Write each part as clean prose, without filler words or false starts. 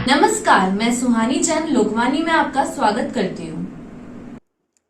नमस्कार, मैं सुहानी जैन लोकवाणी में आपका स्वागत करती हूँ।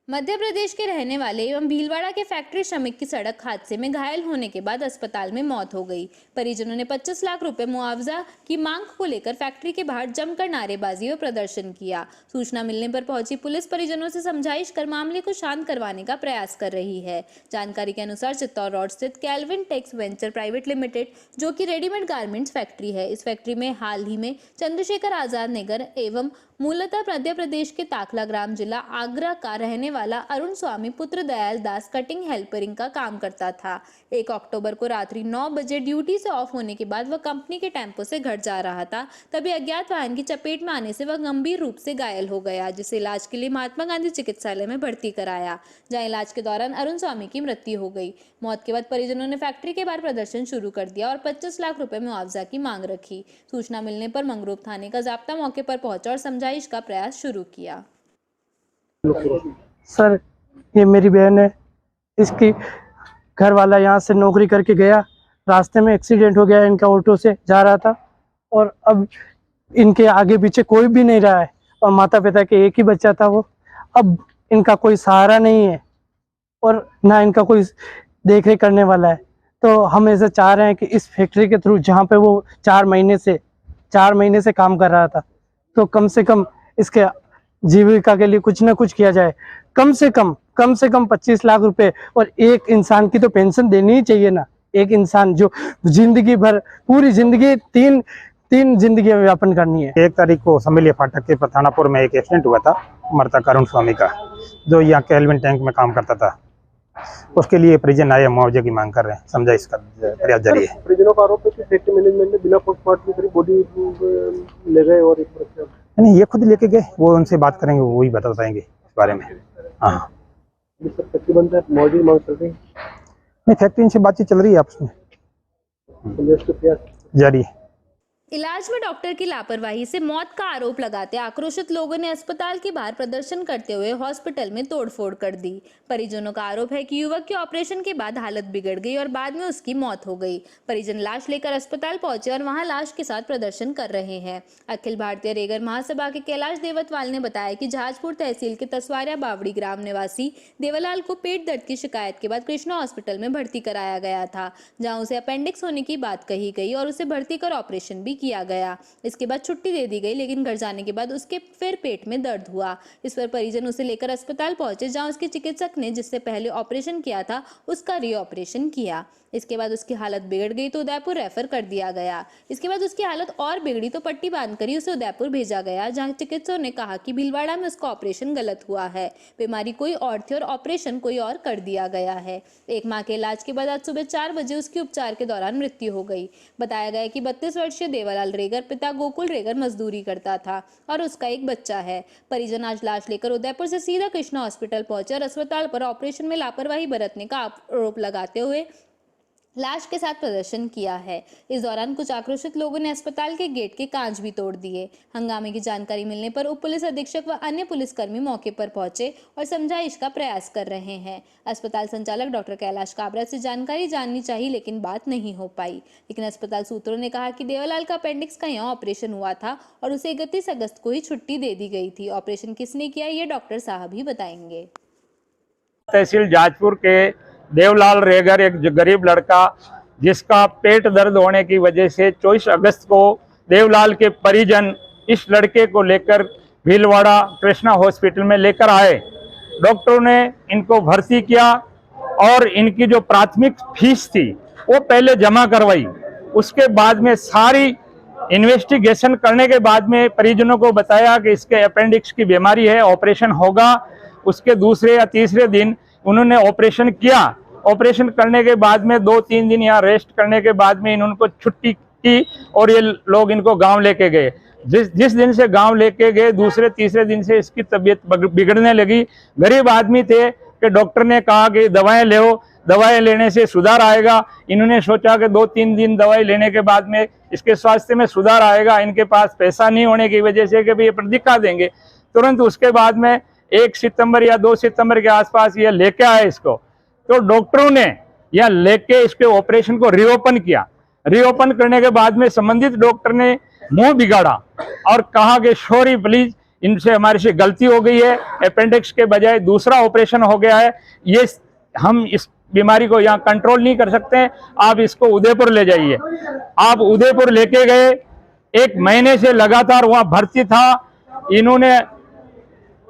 मध्य प्रदेश के रहने वाले एवं भीलवाड़ा के फैक्ट्री श्रमिक की सड़क हादसे में घायल होने के बाद अस्पताल में मौत हो गई। परिजनों ने 25 लाख रुपए मुआवजा की मांग को लेकर फैक्ट्री के बाहर जमकर नारेबाजी और प्रदर्शन किया। सूचना मिलने पर पहुंची पुलिस परिजनों से समझाइश कर मामले को शांत करवाने का प्रयास कर रही है। जानकारी के अनुसार चित्तौड़ रोड स्थित Calvin Tex venture private limited, जो की रेडीमेड गारमेंट्स फैक्ट्री है, इस फैक्ट्री में हाल ही में चंद्रशेखर आजाद नगर एवं मूलतः मध्य प्रदेश के ताखला ग्राम जिला आगरा का रहने वाला अरुण स्वामी पुत्र दयाल दास कटिंग हेल्परिंग का काम करता था। 1 अक्टूबर को रात्रि 9 बजे ड्यूटी से ऑफ होने के बाद वह कंपनी के टेम्पो से घर जा रहा था, तभी अज्ञात वाहन की चपेट में आने से वह गंभीर रूप से घायल हो गया, जिसे इलाज के लिए महात्मा गांधी चिकित्सालय में भर्ती कराया, जहां इलाज के दौरान अरुण स्वामी की मृत्यु हो गई। मौत के बाद परिजनों ने फैक्ट्री के बाहर प्रदर्शन शुरू कर दिया और 25 लाख रुपए मुआवजा की मांग रखी। सूचना मिलने पर मंगरूप थाने का जाब्ता मौके पर पहुंचा और समझाइश का प्रयास शुरू किया। सर, ये मेरी बहन है। इसकी घर वाला यहाँ से नौकरी करके गया, रास्ते में एक्सीडेंट हो गया, इनका ऑटो से जा रहा था और अब इनके आगे पीछे कोई भी नहीं रहा है और माता पिता के एक ही बच्चा था वो। अब इनका कोई सहारा नहीं है और ना इनका कोई देख रेख करने वाला है। तो हम ऐसा चाह रहे हैं कि इस फैक्ट्री के थ्रू, जहाँ पे वो 4 महीने से काम कर रहा था, तो कम से कम इसके जीविका के लिए कुछ ना कुछ किया जाए। कम से कम 25 लाख रुपए, और एक इंसान की तो पेंशन देनी ही चाहिए ना। एक इंसान जो जिंदगी भर, पूरी जिंदगी तीन जिंदगी व्यापन करनी है। 1 तारीख को समलिया फाटक के थानापुर में एक एक्सीडेंट हुआ था मृतक अरुण स्वामी का, जो यहाँ कैल्विन टैंक में काम करता था। उसके लिए परिजन आए, मुआवजे की मांग कर रहे हैं, समझा इसका प्रयास जारी है। परिजनों का आरोप है कि फैक्ट्री मैनेजमेंट ने बिना पोस्टमार्टम के बॉडी ले गए और नहीं, ये खुद लेके गए, वो उनसे बात करेंगे, वही बता पाएंगे इस बारे में। हाँ, फैक्ट्री बंद है, मुआवजे मांग चल रही है। नहीं, फैक्ट्री से बातचीत चल रही है आपस में, जारी है। इलाज में डॉक्टर की लापरवाही से मौत का आरोप लगाते आक्रोशित लोगों ने अस्पताल के बाहर प्रदर्शन करते हुए हॉस्पिटल में तोड़फोड़ कर दी। परिजनों का आरोप है कि युवक के ऑपरेशन के बाद हालत बिगड़ गई और बाद में उसकी मौत हो गई। परिजन लाश लेकर अस्पताल पहुंचे और वहां लाश के साथ प्रदर्शन कर रहे हैं। अखिल भारतीय रेगर महासभा के कैलाश देवतवाल ने बताया कि जहाजपुर तहसील के तसवारिया बावड़ी ग्राम निवासी देवलाल को पेट दर्द की शिकायत के बाद कृष्णा हॉस्पिटल में भर्ती कराया गया था, जहाँ उसे अपेंडिक्स होने की बात कही गई और उसे भर्ती कर ऑपरेशन भी किया गया। इसके बाद छुट्टी दे दी गई, लेकिन घर जाने के बाद उसके फिर पेट में दर्द हुआ। इस पर परिजन उसे लेकर अस्पताल पहुंचे, जहां उसके चिकित्सक ने जिससे पहले ऑपरेशन किया था उसका रीऑपरेशन किया। इसके बाद उसकी हालत बिगड़ गई तो उदयपुर रेफर कर दिया गया। इसके बाद उसकी हालत और बिगड़ी तो पट्टी बांधकर ही उसे उदयपुर भेजा गया, जहां चिकित्सकों ने कहा कि भीलवाड़ा में उसका ऑपरेशन गलत हुआ है, बीमारी कोई और थी और ऑपरेशन कोई और कर दिया गया है। 1 माह के इलाज के बाद आज सुबह 4 बजे उसकी उपचार के दौरान मृत्यु हो गई। बताया गया कि 32 वर्षीय देवलाल रेगर पिता गोकुल रेगर मजदूरी करता था और उसका एक बच्चा है। परिजन आज लाश लेकर उदयपुर से सीधा कृष्णा हॉस्पिटल पहुंचे और अस्पताल पर ऑपरेशन में लापरवाही बरतने का आरोप लगाते हुए लाश के साथ प्रदर्शन किया है। इस दौरान कुछ आक्रोशित लोगों ने अस्पताल के गेट के कांच भी तोड़ दिए। हंगामे की जानकारी मिलने पर उप पुलिस अधीक्षक व अन्य पुलिसकर्मी मौके पर पहुंचे और समझाइश का प्रयास कर रहे हैं। अस्पताल संचालक डॉक्टर कैलाश काबरा से जानकारी जाननी चाहिए, लेकिन बात नहीं हो पाई। लेकिन अस्पताल सूत्रों ने कहा कि देवलाल का अपेंडिक्स का यहाँ ऑपरेशन हुआ था और उसे 31 अगस्त को ही छुट्टी दे दी गई थी। ऑपरेशन किसने किया, ये डॉक्टर साहब ही बताएंगे। तहसील जहाजपुर के देवलाल रेगर एक गरीब लड़का, जिसका पेट दर्द होने की वजह से 24 अगस्त को देवलाल के परिजन इस लड़के को लेकर भीलवाड़ा कृष्णा हॉस्पिटल में लेकर आए। डॉक्टरों ने इनको भर्ती किया और इनकी जो प्राथमिक फीस थी वो पहले जमा करवाई। उसके बाद में सारी इन्वेस्टिगेशन करने के बाद में परिजनों को बताया कि इसके अपेंडिक्स की बीमारी है, ऑपरेशन होगा। उसके दूसरे या तीसरे दिन उन्होंने ऑपरेशन किया। ऑपरेशन करने के बाद में 2-3 दिन यहाँ रेस्ट करने के बाद में इनको छुट्टी की और ये लोग इनको गांव लेके गए। जिस दिन से गांव लेके गए, दूसरे तीसरे दिन से इसकी तबीयत बिगड़ने लगी। गरीब आदमी थे कि डॉक्टर ने कहा कि दवाएं लो, दवाएं लेने से सुधार आएगा। इन्होंने सोचा कि 2-3 दिन दवाई लेने के बाद में इसके स्वास्थ्य में सुधार आएगा। इनके पास पैसा नहीं होने की वजह से कि भाई ये दिखा देंगे। तुरंत उसके बाद में 1 सितंबर या 2 सितंबर के आसपास ये लेके आए इसको, तो डॉक्टरों ने यह लेके इसके ऑपरेशन को रीओपन किया। रीओपन करने के बाद में संबंधित डॉक्टर ने मुंह बिगाड़ा और कहा कि सॉरी प्लीज, इनसे हमारे से गलती हो गई है, अपेंडिक्स के बजाय दूसरा ऑपरेशन हो गया है, ये हम इस बीमारी को यहाँ कंट्रोल नहीं कर सकते, आप इसको उदयपुर ले जाइए। आप उदयपुर लेके गए, 1 महीने से लगातार वहाँ भर्ती था। इन्होंने,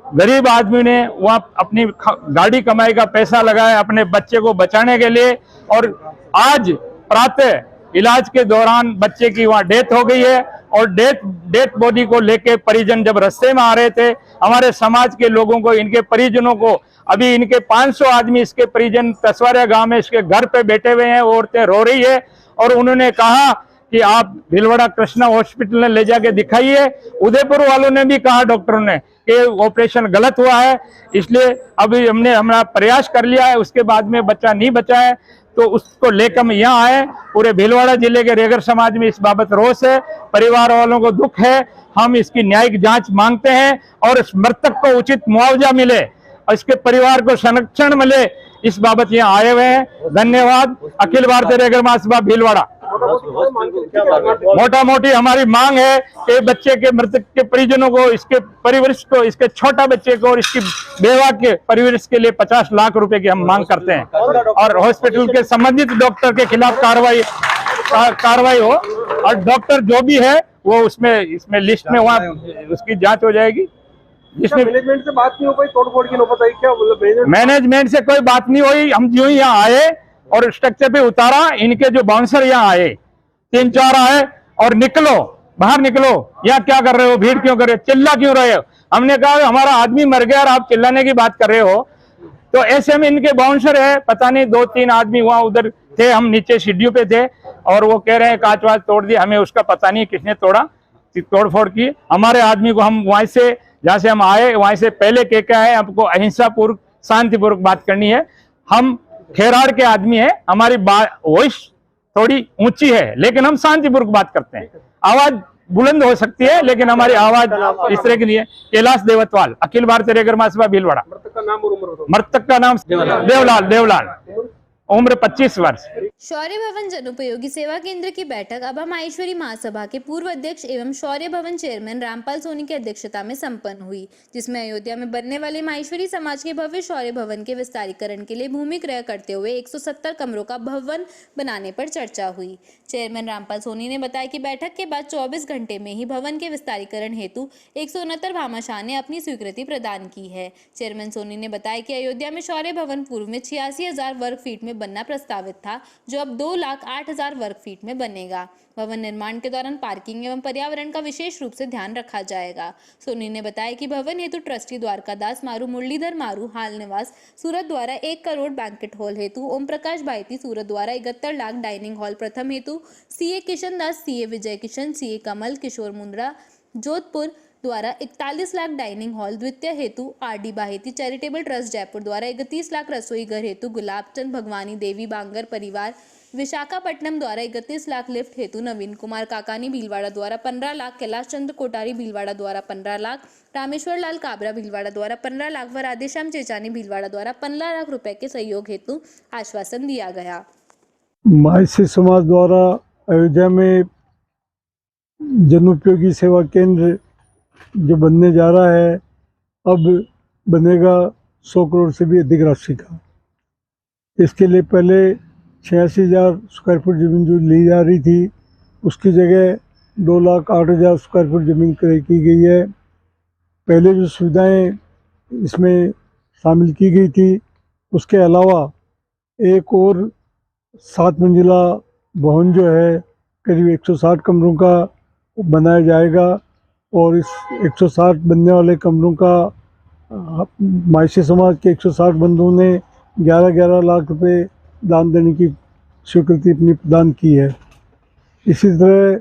गरीब आदमी ने वहाँ अपनी गाड़ी कमाई का पैसा लगाया अपने बच्चे को बचाने के लिए, और आज प्रातः इलाज के दौरान बच्चे की वहाँ डेथ हो गई है। और डेथ बॉडी को लेके परिजन जब रास्ते में आ रहे थे, हमारे समाज के लोगों को, इनके परिजनों को, अभी इनके 500 आदमी इसके परिजन तसवारिया गांव में इसके घर पे बैठे हुए हैं, औरतें रो रही है, और उन्होंने कहा कि आप भीलवाड़ा कृष्णा हॉस्पिटल में ले जाके दिखाइए। उदयपुर वालों ने भी कहा, डॉक्टरों ने, कि ऑपरेशन गलत हुआ है, इसलिए अभी हमने हमारा प्रयास कर लिया है, उसके बाद में बच्चा नहीं बचा है, तो उसको लेकर हम यहाँ आए। पूरे भीलवाड़ा जिले के रेगर समाज में इस बाबत रोष है, परिवार वालों को दुख है। हम इसकी न्यायिक जांच मांगते हैं और इस मृतक को उचित मुआवजा मिले और इसके परिवार को संरक्षण मिले, इस बाबत यहाँ आए हुए हैं। धन्यवाद। अखिल भारतीय रेगर महासभा भीलवाड़ा। मोटा मोटी हमारी मांग है कि बच्चे के, मृतक के परिजनों को, इसके परिवरिश को, इसके छोटा बच्चे को और इसकी बेवा के परिवरिश के लिए 50 लाख रुपए की हम मांग करते हैं, और हॉस्पिटल के संबंधित डॉक्टर के खिलाफ कार्रवाई हो, और डॉक्टर जो भी है वो इसमें लिस्ट में वहाँ उसकी जांच हो जाएगी। जिसमें मैनेजमेंट से बात नहीं हो पाई, तोड़फोड़ की नौबत आई क्या? मतलब मैनेजमेंट से कोई बात नहीं हुई। हम जो ही यहाँ आए और स्ट्रक्चर पे उतारा, इनके जो बाउंसर यहाँ आए 3-4 आए और निकलो, बाहर निकलो, यहाँ क्या कर रहे हो, भीड़ क्यों कर रहे हो, चिल्ला क्यों रहे हो। हमने कहा हमारा आदमी मर गया और आप चिल्लाने की बात कर रहे हो। तो ऐसे में इनके बाउंसर है, पता नहीं 2-3 आदमी वहां उधर थे, हम नीचे सीढ़ियों पे थे, और वो कह रहे हैं कांच वाच तोड़ दिया, हमें उसका पता नहीं किसने तोड़फोड़ की। हमारे आदमी को हम वहां से, जहां से हम आए वहां से पहले कह है, हमको अहिंसा पूर्वक शांतिपूर्वक बात करनी है। हम खेराड़ के आदमी है, हमारी वॉइस थोड़ी ऊंची है, लेकिन हम शांतिपूर्वक बात करते हैं। आवाज बुलंद हो सकती है, लेकिन हमारी आवाज इस तरह की नहीं है। कैलाश देवतवाल, अखिल भारतीय रेगर महासभा भीलवाड़ा। मृतक का नाम और उम्र बताओ। मृतक का नाम देवलाल, उम्र 25 वर्ष। शौर्य भवन जनोपयोगी सेवा केंद्र की बैठक अब माहेश्वरी महासभा के पूर्व अध्यक्ष एवं शौर्य भवन चेयरमैन रामपाल सोनी की अध्यक्षता में संपन्न हुई, जिसमें अयोध्या में बनने वाले माहेश्वरी समाज के भव्य शौर्य भवन के विस्तारीकरण के लिए भूमि क्रय करते हुए 170 कमरों का भवन बनाने पर चर्चा हुई। चेयरमैन रामपाल सोनी ने बताया कि बैठक के बाद 24 घंटे में ही भवन के विस्तारीकरण हेतु 169 भामाशाह ने अपनी स्वीकृति प्रदान की है। चेयरमैन सोनी ने बताया कि अयोध्या में शौर्य भवन पूर्व में 86,000 वर्ग फीट में बनना प्रस्तावित था, जो अब 2,08,000 वर्ग फीट में बनेगा। भवन निर्माण के दौरान पार्किंग एवं पर्यावरण का विशेष रूप से ध्यान रखा जाएगा। सोनी ने बताया कि भवन हेतु ट्रस्टी द्वारकादास मारू, मुरलीधर मारू, हाल निवास सूरत द्वारा 1 करोड़ बैंकेट हॉल हेतु, ओम प्रकाश बाइती सूरत द्वारा 71 लाख डाइनिंग हॉल प्रथम हेतु, सीए किशन दास, सीए विजय किशन, सीए कमल किशोर मुंद्रा जोधपुर द्वारा 41 लाख डाइनिंग हॉल द्वितीय हेतु, RD Baheti charitable trust Jaipur द्वारा 31 लाख रसोई घर हेतु, गुलाबचंद भगवानी देवी बांगर परिवार विशाखापट्टनम द्वारा 31 लाख लिफ्ट हेतु, नवीन कुमार काकानी भीलवाड़ा द्वारा 15 लाख, कैलाश चंद्र कोटारी भीलवाड़ा द्वारा 15 लाख, रामेश्वर लाल काबरा भीलवाड़ा द्वारा 15 लाख व राधेश्याम चेचानी भीलवाड़ा द्वारा 15 लाख रुपए के सहयोग हेतु आश्वासन दिया गया। माहेश्वरी समाज द्वारा अयोध्या में जनोपयोगी सेवा केंद्र जो बनने जा रहा है, अब बनेगा 100 करोड़ से भी अधिक राशि का। इसके लिए पहले 86,000 स्क्वायर फुट ज़मीन जो ली जा रही थी, उसकी जगह 2,08,000 स्क्वायर फुट ज़मीन क्रय की गई है। पहले जो सुविधाएं इसमें शामिल की गई थी, उसके अलावा एक और 7 मंजिला भवन जो है करीब 160 कमरों का बनाया जाएगा, और इस 160 बनने वाले कमरों का माहेश्वरी समाज के 160 बंधुओं ने 11-11 लाख रुपए दान देने की स्वीकृति अपनी प्रदान की है। इसी तरह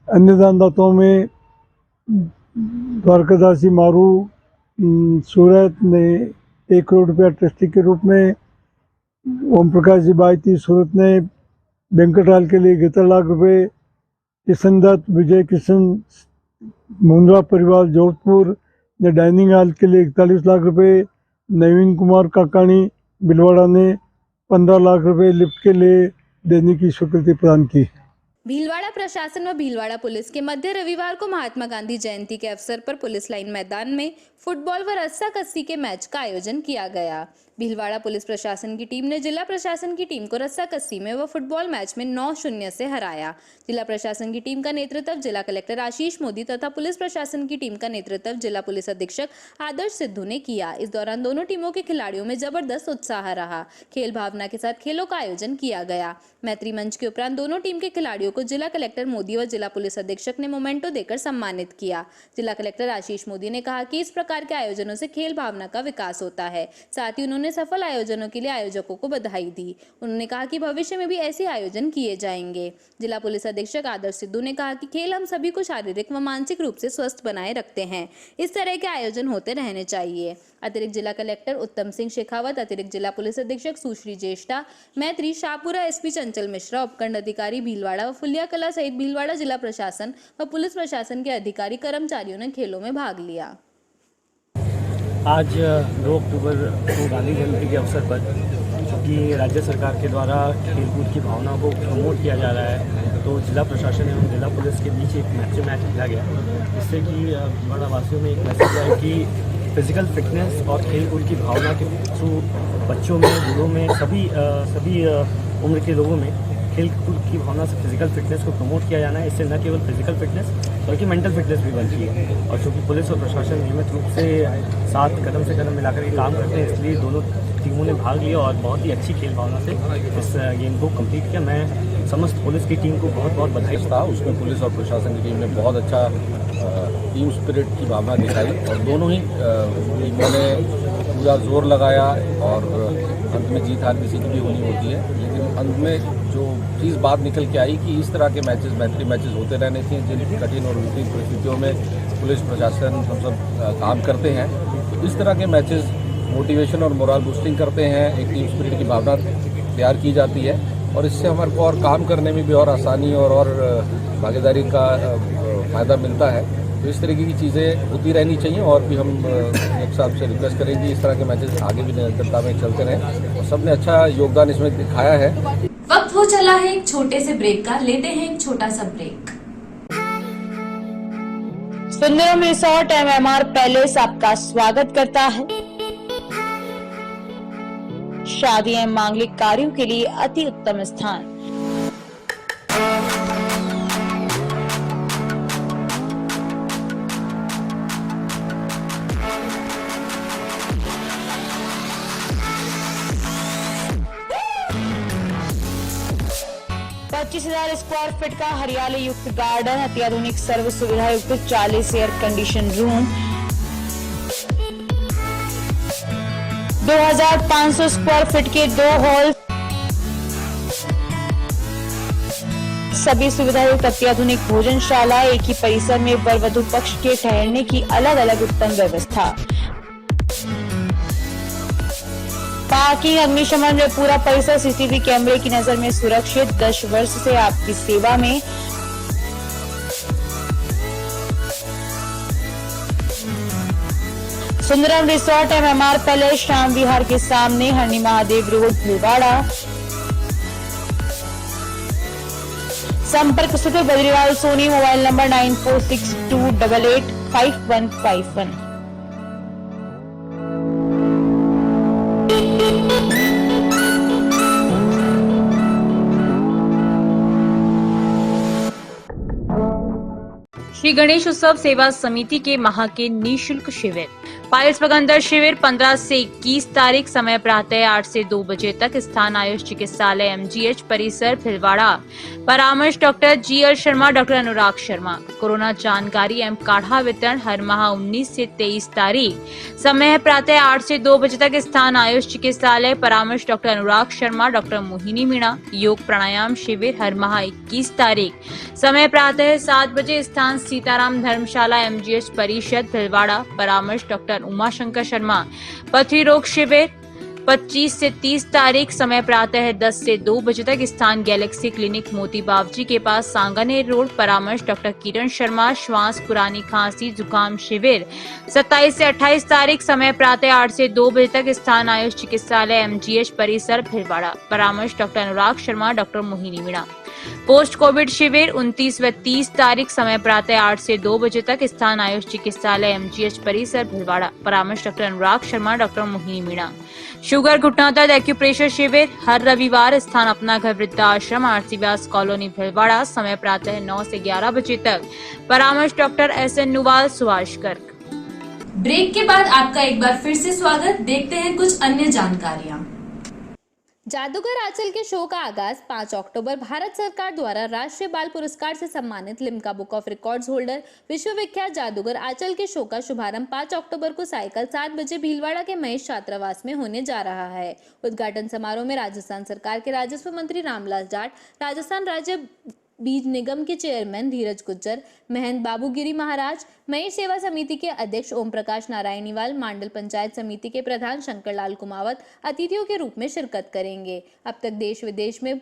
अन्य दानदाताओं में द्वारकादासी मारू सूरत ने 1 करोड़ रुपया ट्रस्टी के रूप में, ओम प्रकाश जी बाइती सूरत ने बैंकेट हॉल के लिए 71 लाख रुपए, किशन दत्त विजय किशन मुंद्रा परिवार जोधपुर ने डाइनिंग हॉल के लिए 41 लाख रुपए, नवीन कुमार काकानी भीलवाड़ा ने 15 लाख रुपए लिफ्ट के लिए देने की स्वीकृति प्रदान की। भीलवाड़ा प्रशासन व भीलवाड़ा पुलिस के मध्य रविवार को महात्मा गांधी जयंती के अवसर पर पुलिस लाइन मैदान में फुटबॉल व रस्सा कस्सी के मैच का आयोजन किया गया। भीलवाड़ा पुलिस प्रशासन की टीम ने जिला प्रशासन की टीम को रस्सा कस्सी में व फुटबॉल मैच में 9-0 से हराया। जिला प्रशासन की टीम का नेतृत्व जिला कलेक्टर आशीष मोदी तथा पुलिस प्रशासन की टीम का नेतृत्व जिला पुलिस अधीक्षक आदर्श सिद्धू ने किया। इस दौरान दोनों टीमों के खिलाड़ियों में जबरदस्त उत्साह रहा। खेल भावना के साथ खेलों का आयोजन किया गया। मैत्री मंच के उपरांत दोनों टीम के खिलाड़ियों को जिला कलेक्टर मोदी व जिला पुलिस अधीक्षक ने मोमेंटो देकर सम्मानित किया। जिला कलेक्टर आशीष मोदी ने कहा कि इस प्रकार के आयोजनों से खेल भावना का विकास होता है। साथ ही उन्होंने सफल आयोजनों के लिए आयोजकों को बधाई दी। उन्होंने कहा कि भविष्य में भी ऐसे आयोजन किए जाएंगे। जिला पुलिस अधीक्षक आदर्श सिद्धू ने कहा कि खेल हम सभी को शारीरिक व मानसिक रूप से स्वस्थ बनाए रखते हैं। इस तरह के आयोजन होते रहने चाहिए। अतिरिक्त जिला कलेक्टर उत्तम सिंह शेखावत, अतिरिक्त जिला पुलिस अधीक्षक सुश्री ज्येष्ठा मैत्री, शाहपुरा एसपी चंचल मिश्रा, उपखंड अधिकारी भीलवाड़ा व फुलिया कला सहित भीलवाड़ा जिला प्रशासन व पुलिस प्रशासन के अधिकारी कर्मचारियों ने खेलों में भाग लिया। आज 2 अक्टूबर को गांधी जयंती के अवसर पर चूँकि राज्य सरकार के द्वारा खेलकूद की भावना को प्रमोट किया जा रहा है, तो जिला प्रशासन एवं जिला पुलिस के बीच एक मैच खेला गया, जिससे कि भीलवाड़ा वासियों में एक मैसेज है कि फिजिकल फिटनेस और खेलकूद की भावना के थ्रू बच्चों में, बूढ़ों में, सभी उम्र के लोगों में खेलकूद की भावना से फिजिकल फिटनेस को प्रमोट किया जाना है। इससे न केवल फिजिकल फिटनेस बल्कि मेंटल फिटनेस भी बनती है। और चूँकि पुलिस और प्रशासन नियमित रूप से साथ कदम से कदम मिलाकर के काम करते हैं, इसलिए दोनों टीमों ने भाग लिया और बहुत ही अच्छी खेल भावना से इस गेम को कंप्लीट किया। मैं समस्त पुलिस की टीम को बहुत बहुत बधाई था। उसमें पुलिस और प्रशासन की टीम ने बहुत अच्छा टीम स्पिरिट की भावना दिखाई और दोनों ही टीमों ने पूरा जोर लगाया और अंत में जीत हार किसी की भी होनी होती है, लेकिन अंत में जो चीज़ बात निकल के आई कि इस तरह के मैचेस, मैत्री मैचेस होते रहने चाहिए, जिन कठिन और विपरीत परिस्थितियों में पुलिस प्रशासन हम सब काम करते हैं। तो इस तरह के मैचेस मोटिवेशन और मोरल बूस्टिंग करते हैं, एक टीम स्पिरिट की भावना तैयार की जाती है और इससे हमारे को और काम करने में भी और आसानी और भागीदारी का फ़ायदा मिलता है। तो इस तरीके की चीज़ें होती रहनी चाहिए और भी हम एक साहब से रिक्वेस्ट करेंगे इस तरह के मैचेस आगे भी निरंतरता में चलते रहें और सबने अच्छा योगदान इसमें दिखाया है। वक्त हो चला है एक छोटे से ब्रेक का, लेते हैं एक छोटा सा break. Sundaram resort MMR palace आपका स्वागत करता है। शादी एवं मांगलिक कार्यों के लिए अति उत्तम स्थान। $25,000 स्क्वायर फीट का हरियाली युक्त गार्डन, अत्याधुनिक सर्व सुविधा युक्त 40 air condition room, 2500 square feet के 2 हॉल, सभी सुविधा युक्त अत्याधुनिक भोजनशाला, एक ही परिसर में वर वधू पक्ष के ठहरने की अलग अलग उत्तम व्यवस्था, पार्किंग, अग्निशमन में पूरा परिसर CCTV कैमरे की नजर में सुरक्षित, 10 वर्ष से आपकी सेवा में। Sundaram resort MMR palace, Shyam Vihar के सामने, हरणी महादेव रोड, भीलवाड़ा। संपर्क सूत्र बद्रीलाल सोनी, मोबाइल नंबर 9462885151। श्री गणेश उत्सव सेवा समिति के माह के निःशुल्क शिविर, पायल्स बगंदर शिविर 15 से 21 तारीख, समय प्रातः 8 से 2 बजे तक, स्थान आयुष चिकित्सालय MGH परिसर भीलवाड़ा, परामर्श doctor GL Sharma, doctor Anurag Sharma. Corona जानकारी एवं काढ़ा वितरण हर माह 19 से 23 तारीख, समय प्रातः 8 से 2 बजे तक, स्थान आयुष चिकित्सालय, परामर्श डॉक्टर अनुराग शर्मा, डॉक्टर मोहिनी मीणा। योग प्राणायाम शिविर हर माह 21 तारीख, समय प्रातः 7 बजे, स्थान सीताराम धर्मशाला MGH परिषद भीलवाड़ा, परामर्श डॉक्टर उमाशंकर शर्मा। पथरी रोग शिविर 25 से 30 तारीख, समय प्रातः 10 से 2 बजे तक, स्थान गैलेक्सी क्लिनिक मोती बावजी के पास, सांगानेर रोड, परामर्श डॉक्टर किरण शर्मा। श्वास, पुरानी खांसी, जुकाम शिविर 27 से 28 तारीख, समय प्रातः 8 से 2 बजे तक, स्थान आयुष चिकित्सालय MGH परिसर भीलवाड़ा, परामर्श doctor Anurag Sharma, doctor Mohini Meena. Post covid शिविर 29 व 30 तारीख समय प्रातः 8 से 2 बजे तक स्थान आयुष चिकित्सालय MGH परिसर भिलवाड़ा। परामर्श doctor Anurag Sharma, doctor Mohini Meena. Sugar घुटना दर्द एक्यूप्रेशर शिविर हर रविवार, स्थान अपना घर वृद्धाश्रम आरसी व्यास कॉलोनी भिलवाड़ा, समय प्रातः 9 से 11 बजे तक। परामर्श डॉक्टर SN नुवाल, सुभाष गर्ग। ब्रेक के बाद आपका एक बार फिर से स्वागत। देखते हैं कुछ अन्य जानकारियां। जादूगर आंचल के शो का आगाज 5 अक्टूबर भारत सरकार द्वारा राष्ट्रीय बाल पुरस्कार से सम्मानित Limca book of records holder विश्वविख्यात जादूगर आंचल के शो का शुभारंभ 5 अक्टूबर को सायकल 7 बजे भीलवाड़ा के महेश छात्रावास में होने जा रहा है। उद्घाटन समारोह में राजस्थान सरकार के राजस्व मंत्री रामलाल जाट, राजस्थान राज्य बीज निगम के चेयरमैन धीरज गुज्जर, महंत बाबूगिरी महाराज, महेश सेवा समिति के अध्यक्ष ओम प्रकाश नारायणीवाल, मांडल पंचायत समिति के प्रधान शंकरलाल कुमावत अतिथियों के रूप में शिरकत करेंगे। अब तक देश विदेश में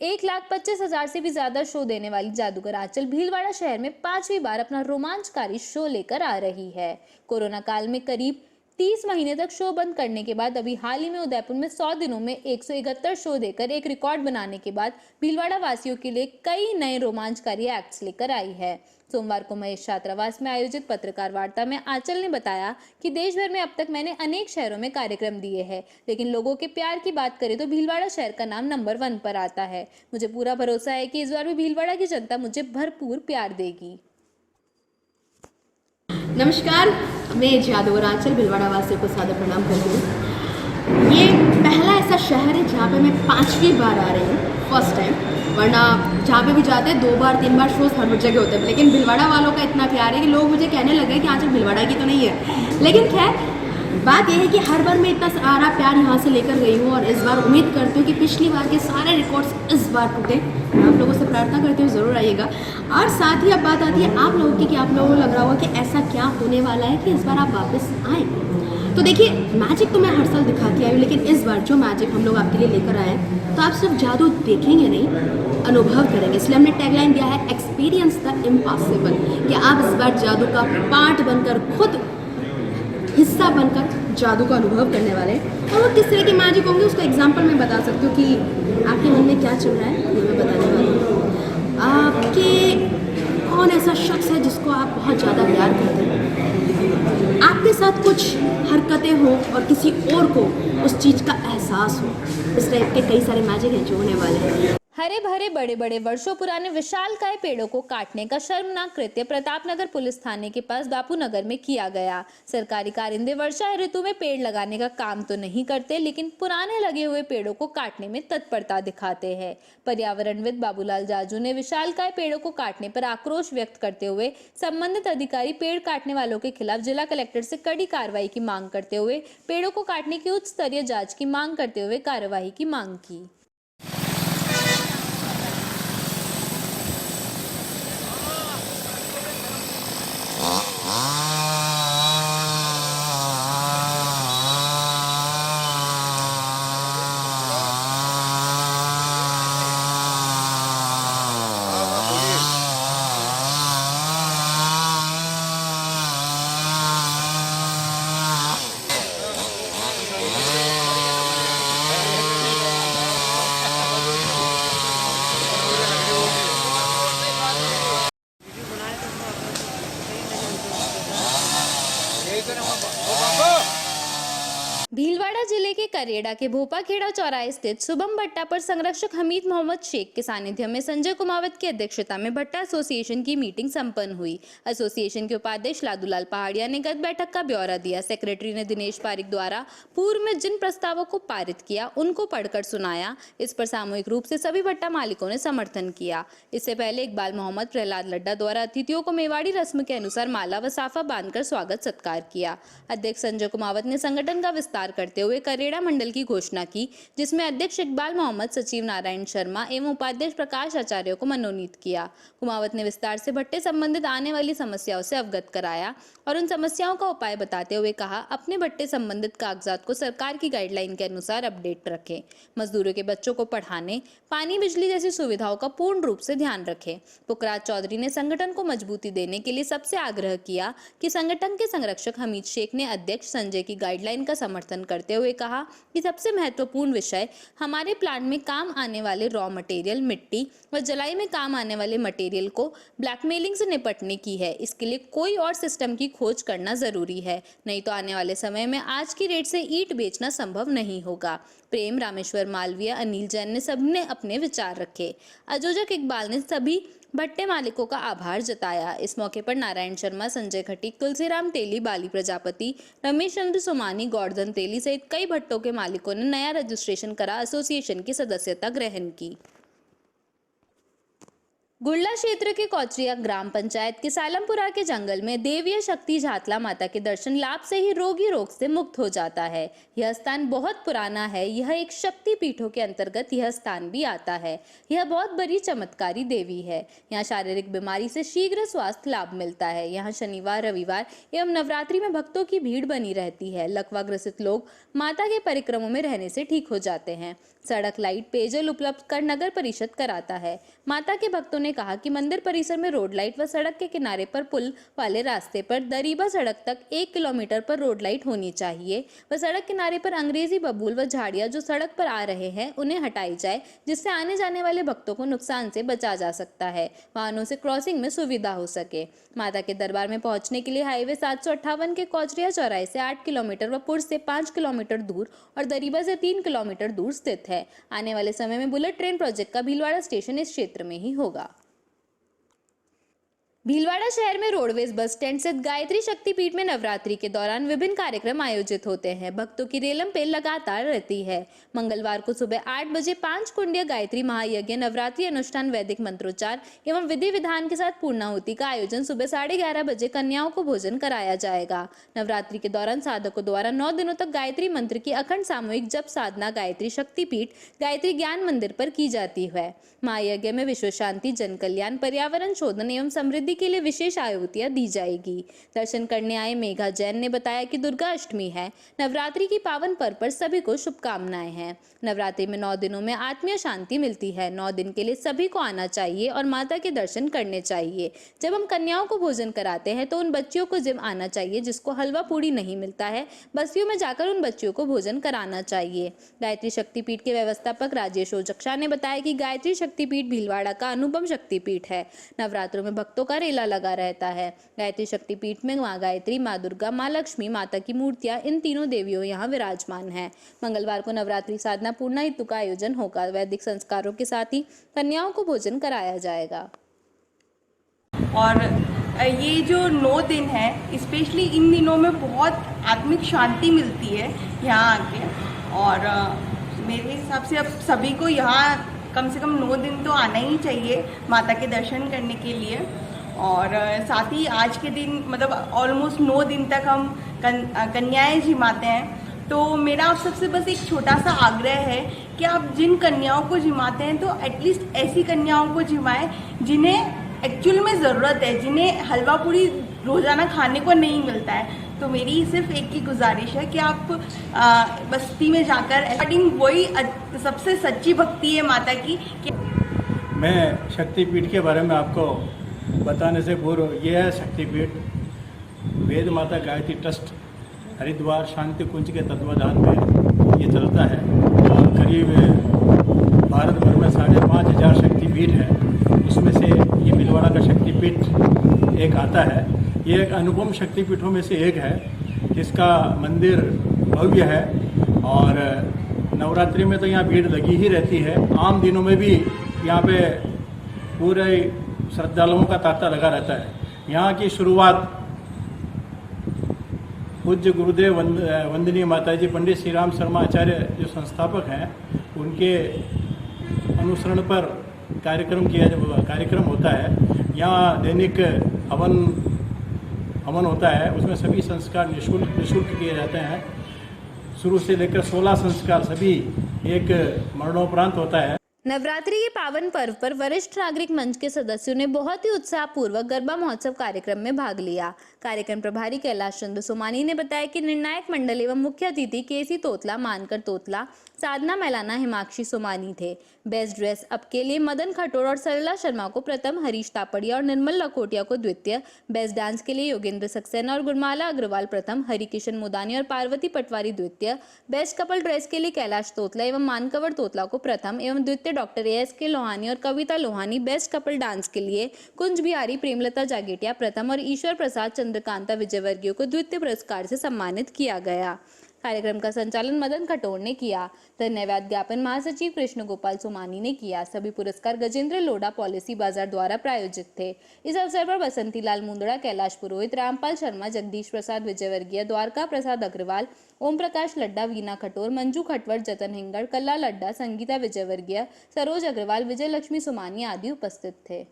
1,25,000 से भी ज्यादा शो देने वाली जादूगर आंचल भीलवाड़ा शहर में 5वीं बार अपना रोमांचकारी शो लेकर आ रही है। कोरोना काल में करीब 30 महीने तक शो बंद करने के बाद अभी हाल ही में उदयपुर में 100 दिनों में 171 शो देकर एक रिकॉर्ड बनाने के बाद भीलवाड़ा वासियों के लिए कई नए रोमांचकारी एक्ट्स लेकर आई है। सोमवार को महेश छात्रावास में आयोजित पत्रकार वार्ता में आंचल ने बताया कि देश भर में अब तक मैंने अनेक शहरों में कार्यक्रम दिए हैं, लेकिन लोगों के प्यार की बात करें तो भीलवाड़ा शहर का नाम नंबर 1 पर आता है। मुझे पूरा भरोसा है कि इस बार भी भीलवाड़ा की जनता मुझे भरपूर प्यार देगी। नमस्कार, मैं जादूगर आंचल भीलवाड़ा वासियों को सादर प्रणाम करती हूँ। ये पहला ऐसा शहर है जहाँ पे मैं 5वीं बार आ रही हूँ, फर्स्ट टाइम। वरना जहाँ पे भी जाते हैं 2 बार 3 बार शोज हर जगह होते हैं, लेकिन भीलवाड़ा वालों का इतना प्यार है कि लोग मुझे कहने लगे कि आंचल भीलवाड़ा की तो नहीं है। लेकिन खैर बात यह है कि हर बार मैं इतना सारा प्यार यहाँ से लेकर गई हूँ और इस बार उम्मीद करती हूँ कि पिछली बार के सारे रिकॉर्ड्स इस बार टूटे। आप लोगों से प्रार्थना करती हूँ ज़रूर आइएगा। और साथ ही अब बात आती है आप लोगों की कि आप लोगों को लग रहा होगा कि ऐसा क्या होने वाला है कि इस बार आप वापस आएँ। तो देखिए, मैजिक तो मैं हर साल दिखाती आई हूँ, लेकिन इस बार जो मैजिक हम लोग आपके लिए लेकर आए हैं तो आप सिर्फ जादू देखेंगे नहीं, अनुभव करेंगे। इसलिए हमने टैगलाइन दिया है एक्सपीरियंस द इम्पॉसिबल, कि आप इस बार जादू का पार्ट बनकर, खुद हिस्सा बनकर जादू का अनुभव करने वाले हैं। और वो किस तरह की मैजिक होंगे उसका एग्जांपल मैं बता सकती हूँ कि आपके मन में क्या चल रहा है, ये मैं बताने वाली हूँ। आपके कौन ऐसा शख्स है जिसको आप बहुत ज़्यादा प्यार करते हैं, आपके साथ कुछ हरकतें हों और किसी और को उस चीज़ का एहसास हो। इस टाइप के कई सारे मैजिक हैं जो होने वाले हैं। हरे भरे बड़े बड़े वर्षों पुराने विशालकाय पेड़ों को काटने का शर्मनाक कृत्य प्रतापनगर पुलिस थाने के पास बापूनगर में किया गया। सरकारी कारिंदे वर्षा ऋतु में पेड़ लगाने का काम तो नहीं करते, लेकिन पुराने लगे हुए पेड़ों को काटने में तत्परता दिखाते हैं। पर्यावरणविद बाबूलाल जाजू ने विशालकाय पेड़ों को काटने पर आक्रोश व्यक्त करते हुए संबंधित अधिकारी पेड़ काटने वालों के खिलाफ जिला कलेक्टर से कड़ी कार्रवाई की मांग करते हुए पेड़ों को काटने की उच्च स्तरीय जांच की मांग करते हुए कार्रवाई की मांग की। भीलवाड़ा जिले के करेड़ा के भोपाखेड़ा चौराहे स्थित शुभम भट्टा पर संरक्षक हमीद मोहम्मद शेख के सानिध्य में संजय कुमावत की अध्यक्षता में भट्टा एसोसिएशन की मीटिंग संपन्न हुई। एसोसिएशन के उपाध्यक्ष लादूलाल पहाड़िया ने गत बैठक का ब्यौरा दिया। सेक्रेटरी ने दिनेश पारिक द्वारा पूर्व में जिन प्रस्तावों को पारित किया उनको पढ़कर सुनाया। इस पर सामूहिक रूप से सभी भट्टा मालिकों ने समर्थन किया। इससे पहले इकबाल मोहम्मद प्रहलाद लड्डा द्वारा अतिथियों को मेवाड़ी रस्म के अनुसार माला व साफा बांधकर स्वागत सत्कार किया। अध्यक्ष संजय कुमावत ने संगठन का विस्तार करते हुए करेड़ा मंडल की घोषणा की, जिसमें अध्यक्ष इकबाल मोहम्मद, सचिव नारायण शर्मा एवं उपाध्यक्ष प्रकाश आचार्य को मनोनीत किया। कुमावत ने विस्तार से भट्टे संबंधित आने वाली समस्याओं से अवगत कराया और उन समस्याओं का उपाय बताते हुए कहा, अपने भट्टे संबंधित कागजात को सरकार की गाइडलाइन के अनुसार अपडेट रखें। मजदूरों के बच्चों को पढ़ाने, पानी, बिजली जैसी सुविधाओं का पूर्ण रूप से ध्यान रखें। पुखराज चौधरी ने संगठन को मजबूती देने के लिए सबसे आग्रह किया कि संगठन के संरक्षक हमीद शेख ने अध्यक्ष संजय की गाइडलाइन का समर्थन संबोधन करते हुए कहा कि सबसे महत्वपूर्ण विषय हमारे प्लांट में काम आने वाले रॉ मटेरियल मिट्टी व जलाई में काम आने वाले मटेरियल को ब्लैकमेलिंग से निपटने की है। इसके लिए कोई और सिस्टम की खोज करना जरूरी है, नहीं तो आने वाले समय में आज की रेट से ईंट बेचना संभव नहीं होगा। प्रेम, रामेश्वर मालवीय, अनिल जैन ने सबने अपने विचार रखे। आयोजक इकबाल ने सभी भट्टे मालिकों का आभार जताया। इस मौके पर नारायण शर्मा, संजय खटीक, तुलसीराम तेली, बाली प्रजापति, रमेश चंद्र सोमानी, गोवर्धन तेली सहित कई भट्टों के मालिकों ने नया रजिस्ट्रेशन करा एसोसिएशन की सदस्यता ग्रहण की। गुड़ला क्षेत्र के कोचरिया ग्राम पंचायत के सालमपुरा के जंगल में देवीय शक्ति झातला माता के दर्शन लाभ से ही रोगी रोग से मुक्त हो जाता है। यह स्थान बहुत पुराना है। यह एक शक्ति पीठों के अंतर्गत यह स्थान भी आता है। यह बहुत बड़ी चमत्कारी देवी है। यहाँ शारीरिक बीमारी से शीघ्र स्वास्थ्य लाभ मिलता है। यहाँ शनिवार, रविवार एवं नवरात्रि में भक्तों की भीड़ बनी रहती है। लकवा ग्रसित लोग माता के परिक्रमों में रहने से ठीक हो जाते हैं। सड़क, लाइट, पेयजल उपलब्ध कर नगर परिषद कराता है। माता के भक्तों ने कहा कि मंदिर परिसर में रोड लाइट व सड़क के किनारे पर पुल वाले रास्ते पर दरीबा सड़क तक 1 किलोमीटर पर रोड लाइट होनी चाहिए व सड़क किनारे पर अंग्रेजी बबूल व झाड़ियां जो सड़क पर आ रहे हैं उन्हें हटाई जाए, जिससे आने जाने वाले भक्तों को नुकसान से बचा जा सकता है। वाहनों से क्रॉसिंग में सुविधा हो सके। माता के दरबार में पहुंचने के लिए हाईवे 758 के कोचरिया चौराहे से 8 किलोमीटर व पुर से 5 किलोमीटर दूर और दरीबा से 3 किलोमीटर दूर स्थित है। आने वाले समय में बुलेट ट्रेन प्रोजेक्ट का भीलवाड़ा स्टेशन इस क्षेत्र में ही होगा। भीलवाड़ा शहर में रोडवेज बस स्टैंड स्थित गायत्री शक्तिपीठ में नवरात्रि के दौरान विभिन्न कार्यक्रम आयोजित होते हैं। भक्तों की रेलम पेल लगातार रहती है। मंगलवार को सुबह 8 बजे 5 कुंडीय गायत्री महायज्ञ, नवरात्रि अनुष्ठान, वैदिक मंत्रोच्चार एवं विधि विधान के साथ पूर्णाहुति का आयोजन सुबह 11:30 बजे कन्याओं को भोजन कराया जाएगा। नवरात्रि के दौरान साधकों द्वारा 9 दिनों तक गायत्री मंत्र की अखंड सामूहिक जप साधना गायत्री शक्तिपीठ गायत्री ज्ञान मंदिर पर की जाती है। महायज्ञ में विश्व शांति, जन कल्याण, पर्यावरण शोधन एवं समृद्धि के लिए विशेष आहुतियां दी जाएगी। दर्शन करने आए मेघा जैन ने बताया कि दुर्गा अष्टमी है। नवरात्रि की पावन पर्व पर सभी को शुभकामनाएं हैं। नवरात्रि में 9 दिनों में आत्मीय शांति मिलती है। 9 दिन के लिए सभी को आना चाहिए और माता के दर्शन करने चाहिए। जब हम कन्याओं को भोजन कराते हैं तो उन बच्चियों को जिम आना चाहिए जिसको हलवा पूड़ी नहीं मिलता है। बस्तियों में जाकर उन बच्चियों को भोजन कराना चाहिए। गायत्री शक्तिपीठ के व्यवस्थापक राजेश ओजक्षा ने बताया कि गायत्री शक्तिपीठ भीलवाड़ा का अनुपम शक्तिपीठ है। नवरात्रों में भक्तों का रेला लगा रहता है। गायत्री शक्तिपीठ में माँ गायत्री, माँ दुर्गा, माँ लक्ष्मी माता की मूर्तियां, इन तीनों देवियों यहाँ विराजमान हैं। मंगलवार को नवरात्रि साधना पूर्णाहुति का आयोजन होगा। वैदिक संस्कारों के साथ ही कन्याओं को भोजन कराया जाएगा। और ये जो 9 दिन है, स्पेशली इन दिनों में बहुत आत्मिक शांति मिलती है यहाँ आके। और मेरे हिसाब से अब सभी को यहाँ कम से कम 9 दिन तो आना ही चाहिए माता के दर्शन करने के लिए। और साथ ही आज के दिन मतलब ऑलमोस्ट 9 दिन तक हम कन्याएं जिमाते हैं। तो मेरा आप सबसे बस एक छोटा सा आग्रह है कि आप जिन कन्याओं को जिमाते हैं तो एटलीस्ट ऐसी कन्याओं को जिमाएं जिन्हें एक्चुअल में ज़रूरत है, जिन्हें हलवा पूरी रोज़ाना खाने को नहीं मिलता है। तो मेरी सिर्फ एक ही गुजारिश है कि आप बस्ती में जाकर वही सबसे सच्ची भक्ति है माता की। मैं शक्तिपीठ के बारे में आपको बताने से पूर्व, यह है शक्तिपीठ वेद माता गायत्री ट्रस्ट हरिद्वार शांति कुंज के तत्वाधान में ये चलता है। और करीब भारत भर में 5,500 शक्तिपीठ है। उसमें से ये भीलवाड़ा का शक्तिपीठ एक आता है। ये एक अनुपम शक्तिपीठों में से एक है जिसका मंदिर भव्य है। और नवरात्रि में तो यहाँ भीड़ लगी ही रहती है। आम दिनों में भी यहाँ पे पूरे श्रद्धालुओं का तांता लगा रहता है। यहाँ की शुरुआत पूज्य गुरुदेव वंदनीय माताजी पंडित श्री राम शर्मा आचार्य जो संस्थापक हैं, उनके अनुसरण पर कार्यक्रम होता है। यहाँ दैनिक हवन होता है। उसमें सभी संस्कार निःशुल्क किए जाते हैं। शुरू से लेकर 16 संस्कार सभी एक मरणोपरांत होता है। नवरात्रि के पावन पर्व पर वरिष्ठ नागरिक मंच के सदस्यों ने बहुत ही उत्साहपूर्वक गरबा महोत्सव कार्यक्रम में भाग लिया। कार्यक्रम प्रभारी कैलाश चंद्र सोमानी ने बताया कि निर्णायक मंडल एवं मुख्य अतिथि केसी तोतला, मानकर तोतला, साधना मैलाना, हिमाक्षी सोमानी थे। बेस्ट ड्रेस अप के लिए मदन खटोर और सरला शर्मा को प्रथम, हरीश तापड़िया और निर्मल लखोटिया को द्वितीय, बेस्ट डांस के लिए योगेंद्र सक्सेना और गुरमाला अग्रवाल प्रथम, हरिकिशन मुदानी और पार्वती पटवारी द्वितीय, बेस्ट कपल ड्रेस के लिए कैलाश तोतला एवं मानकवर तोतला को प्रथम एवं द्वितीय डॉक्टर ASK लोहानी और कविता लोहानी, बेस्ट कपल डांस के लिए कुंज बिहारी प्रेमलता जागेटिया प्रथम और ईश्वर प्रसाद चंद्रकांता विजयवर्गीय को द्वितीय पुरस्कार से सम्मानित किया गया। कार्यक्रम का संचालन मदन खटोर ने किया। धन्यवाद ज्ञापन महासचिव कृष्ण गोपाल सोमानी ने किया। सभी पुरस्कार गजेंद्र लोढ़ा पॉलिसी बाजार द्वारा प्रायोजित थे। इस अवसर पर बसंती लाल मुंदड़ा, कैलाश पुरोहित, रामपाल शर्मा, जगदीश प्रसाद विजयवर्गीय, द्वारका प्रसाद अग्रवाल, ओम प्रकाश लड्डा, वीना खटोर, मंजू खटवर, जतन हिंगड़, कल्ला लड्डा, संगीता विजयवर्गीय, सरोज अग्रवाल, विजय लक्ष्मी सोमानी आदि उपस्थित थे।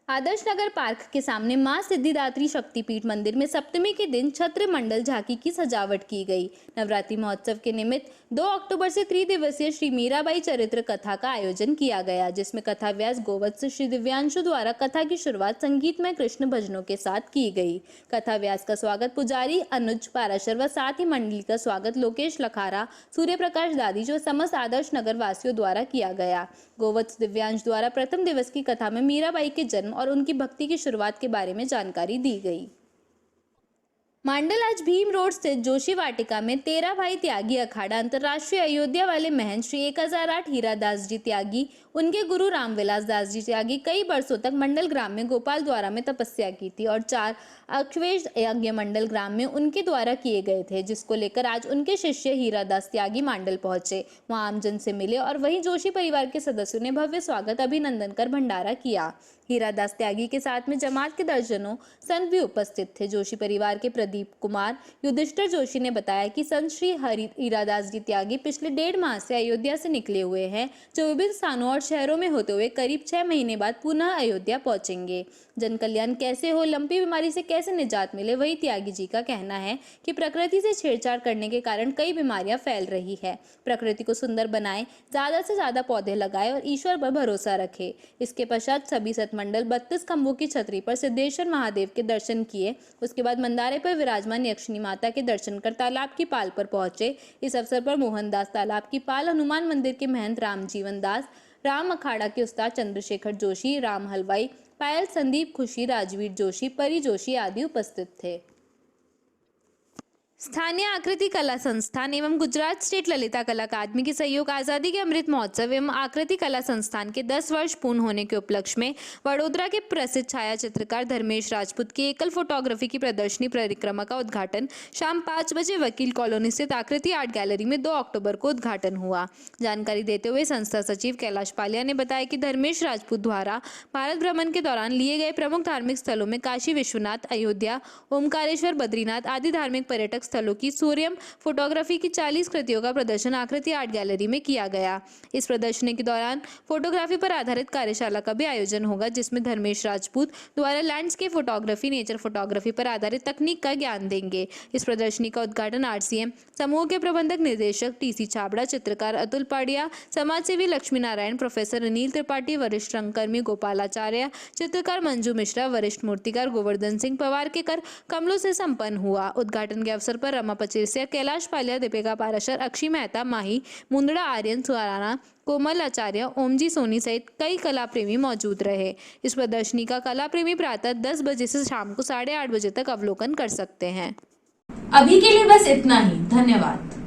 आदर्श नगर पार्क के सामने मां सिद्धिदात्री शक्तिपीठ मंदिर में सप्तमी के दिन छत्र मंडल झांकी की सजावट की गई। नवरात्रि महोत्सव के निमित्त 2 अक्टूबर से त्रिदिवसीय श्री मीराबाई चरित्र कथा का आयोजन किया गया, जिसमें कथा व्यास गोवत्स श्री दिव्यांशु द्वारा कथा की शुरुआत संगीतमय कृष्ण भजनों के साथ की गई। कथा व्यास का स्वागत पुजारी अनुज पाराशर व साथ ही मंडली का स्वागत लोकेश लखारा, सूर्य प्रकाश दादीज व समस्त आदर्श नगर वासियों द्वारा किया गया। गोवत्स दिव्यांश द्वारा प्रथम दिवस की कथा में मीराबाई के जन्म और उनकी भक्ति की शुरुआत के बारे में जानकारी दी गई। मांडल आज भीम रोड स्थित जोशी वाटिका में 13 भाई त्यागी अखाड़ा अंतर्राष्ट्रीय अयोध्या वाले महंत श्री 1008 हीरादास जी त्यागी, उनके गुरु रामविलास दास जी त्यागी कई बरसों तक मंडल ग्राम में गोपाल द्वारा में तपस्या की थी और 4 अश्वेध यज्ञ मंडल ग्राम में उनके द्वारा किए गए थे, जिसको लेकर आज उनके शिष्य हीरादास त्यागी मांडल पहुंचे। वहां आमजन से मिले और वहीं जोशी परिवार के सदस्यों ने भव्य स्वागत अभिनंदन कर भंडारा किया। हीरादास त्यागी के साथ में जमात के दर्जनों संत भी उपस्थित थे। जोशी परिवार के प्रदीप कुमार युधिष्ठिर जोशी ने बताया कि संत श्री हीरादास जी त्यागी पिछले 1.5 माह से अयोध्या से निकले हुए हैं, जो विभिन्न स्थानों और शहरों में होते हुए करीब 6 महीने बाद पुनः अयोध्या पहुंचेंगे। जन कल्याण कैसे हो, लंपी बीमारी से कैसे निजात मिले, वही त्यागी जी का कहना है कि प्रकृति से छेड़छाड़ करने के कारण कई बीमारियां फैल रही है। प्रकृति को सुंदर बनाएं, ज्यादा से ज्यादा पौधे लगाएं और ईश्वर पर भरोसा रखें। इसके पश्चात सभी सतमंडल 32 खंभों की छतरी पर सिद्धेश्वर महादेव के दर्शन किए। उसके बाद मंदारे पर विराजमान यक्षिणी माता के दर्शन कर तालाब की पाल पर पहुंचे। इस अवसर पर मोहनदास तालाब की पाल, हनुमान मंदिर के महंत राम जीवन दास, राम अखाड़ा के उस्ताद चंद्रशेखर जोशी, राम हलवाई, पायल, संदीप, खुशी, राजवीर जोशी, परी जोशी आदि उपस्थित थे। स्थानीय आकृति कला संस्थान एवं गुजरात स्टेट ललिता कला अकादमी के सहयोग आज़ादी के अमृत महोत्सव एवं आकृति कला संस्थान के 10 वर्ष पूर्ण होने के उपलक्ष्य में वडोदरा के प्रसिद्ध छाया चित्रकार धर्मेश राजपूत की एकल फोटोग्राफी की प्रदर्शनी परिक्रमा का उद्घाटन शाम 5 बजे वकील कॉलोनी स्थित आकृति आर्ट गैलरी में 2 अक्टूबर को उद्घाटन हुआ। जानकारी देते हुए संस्था सचिव कैलाश पालिया ने बताया कि धर्मेश राजपूत द्वारा भारत भ्रमण के दौरान लिए गए प्रमुख धार्मिक स्थलों में काशी विश्वनाथ, अयोध्या, ओमकारेश्वर, बद्रीनाथ आदि धार्मिक पर्यटक स्थलों की सूर्यम फोटोग्राफी की 40 कृतियों का प्रदर्शन आकृति आर्ट गैलरी में किया गया। इस प्रदर्शनी के दौरान फोटोग्राफी पर आधारित कार्यशाला का भी आयोजन होगा, जिसमें धर्मेश राजपूत द्वारा लैंडस्केप फोटोग्राफी, नेचर फोटोग्राफी पर आधारित तकनीक का ज्ञान देंगे। इस प्रदर्शनी का उद्घाटन RCM समूह के प्रबंधक निर्देशक TC छाबड़ा, चित्रकार अतुल पाड़िया, समाजसेवी लक्ष्मी नारायण, प्रोफेसर अनिल त्रिपाठी, वरिष्ठ रंगकर्मी गोपालाचार्य, चित्रकार मंजू मिश्रा, वरिष्ठ मूर्तिकार गोवर्धन सिंह पवार के कर कमलों से संपन्न हुआ। उद्घाटन के अवसर पर रमा पचेसिया, कैलाश पालिया, दीपिका पाराशर, अक्षी मेहता, माही मुंदड़ा, आर्यन सुराना, कोमल आचार्य, ओमजी सोनी सहित कई कला प्रेमी मौजूद रहे। इस प्रदर्शनी का कला प्रेमी प्रातः 10 बजे से शाम को 8:30 बजे तक अवलोकन कर सकते हैं। अभी के लिए बस इतना ही। धन्यवाद।